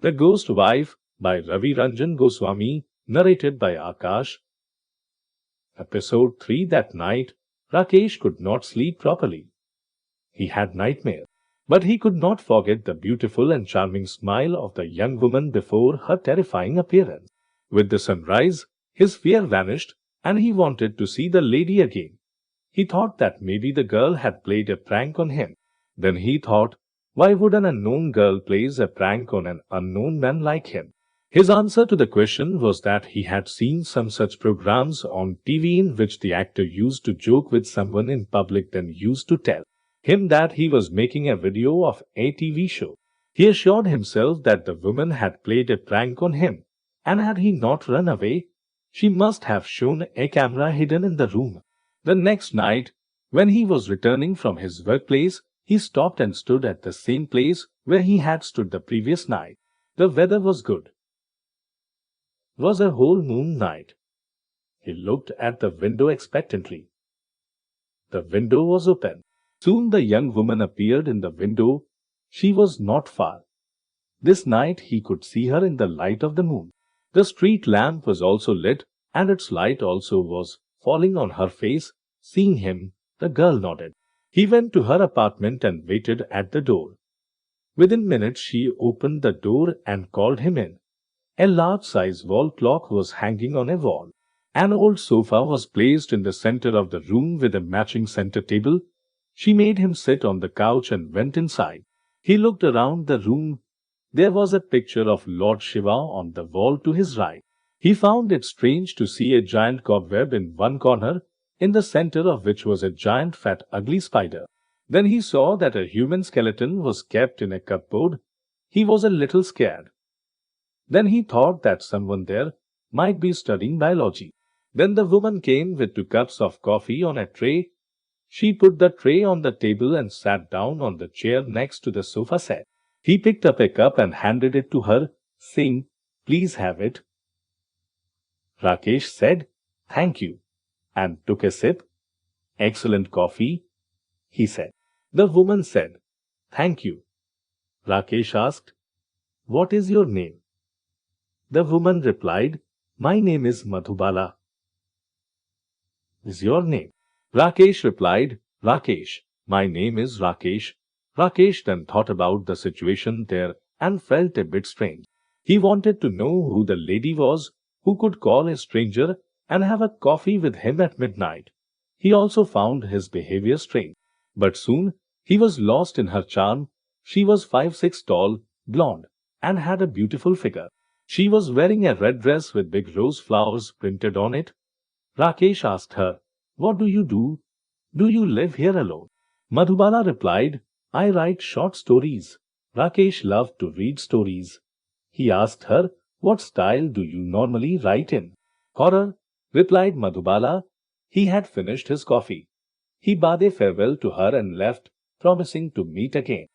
The Ghost Wife by Ravi Ranjan Goswami, narrated by Akash. Episode 3. That night, Rakesh could not sleep properly. He had nightmares, but he could not forget the beautiful and charming smile of the young woman before her terrifying appearance. With the sunrise, his fear vanished, and he wanted to see the lady again. He thought that maybe the girl had played a prank on him. Then he thought, why would an unknown girl plays a prank on an unknown man like him? His answer to the question was that he had seen some such programs on TV in which the actor used to joke with someone in public, then used to tell him that he was making a video of a TV show. He assured himself that the woman had played a prank on him, and had he not run away, she must have shown a camera hidden in the room. The next night, when he was returning from his workplace, he stopped and stood at the same place where he had stood the previous night. The weather was good. It was a whole moon night. He looked at the window expectantly. The window was open. Soon the young woman appeared in the window. She was not far. This night he could see her in the light of the moon. The street lamp was also lit, and its light also was falling on her face. Seeing him, the girl nodded. He went to her apartment and waited at the door. Within minutes she opened the door and called him in. A large-size wall clock was hanging on a wall. An old sofa was placed in the center of the room with a matching center table. She made him sit on the couch and went inside. He looked around the room. There was a picture of Lord Shiva on the wall to his right. He found it strange to see a giant cobweb in one corner, in the center of which was a giant fat ugly spider. Then he saw that a human skeleton was kept in a cupboard. He was a little scared. Then he thought that someone there might be studying biology. Then the woman came with 2 cups of coffee on a tray. She put the tray on the table and sat down on the chair next to the sofa set. He picked up a cup and handed it to her, saying, "Please have it." Rakesh said, "Thank you," and took a sip. "Excellent coffee," he said. The woman said, "Thank you." Rakesh asked, "What is your name?" The woman replied, "My name is Madhubala." "Is your name?" Rakesh replied, "Rakesh. My name is Rakesh." Rakesh then thought about the situation there and felt a bit strange. He wanted to know who the lady was who could call a stranger and have a coffee with him at midnight. He also found his behavior strange. But soon he was lost in her charm. She was 5'6" tall, blonde, and had a beautiful figure. She was wearing a red dress with big rose flowers printed on it. Rakesh asked her, "What do you do? Do you live here alone?" Madhubala replied, "I write short stories." Rakesh loved to read stories. He asked her, "What style do you normally write in?" "Horror," replied Madhubala. He had finished his coffee. He bade farewell to her and left, promising to meet again.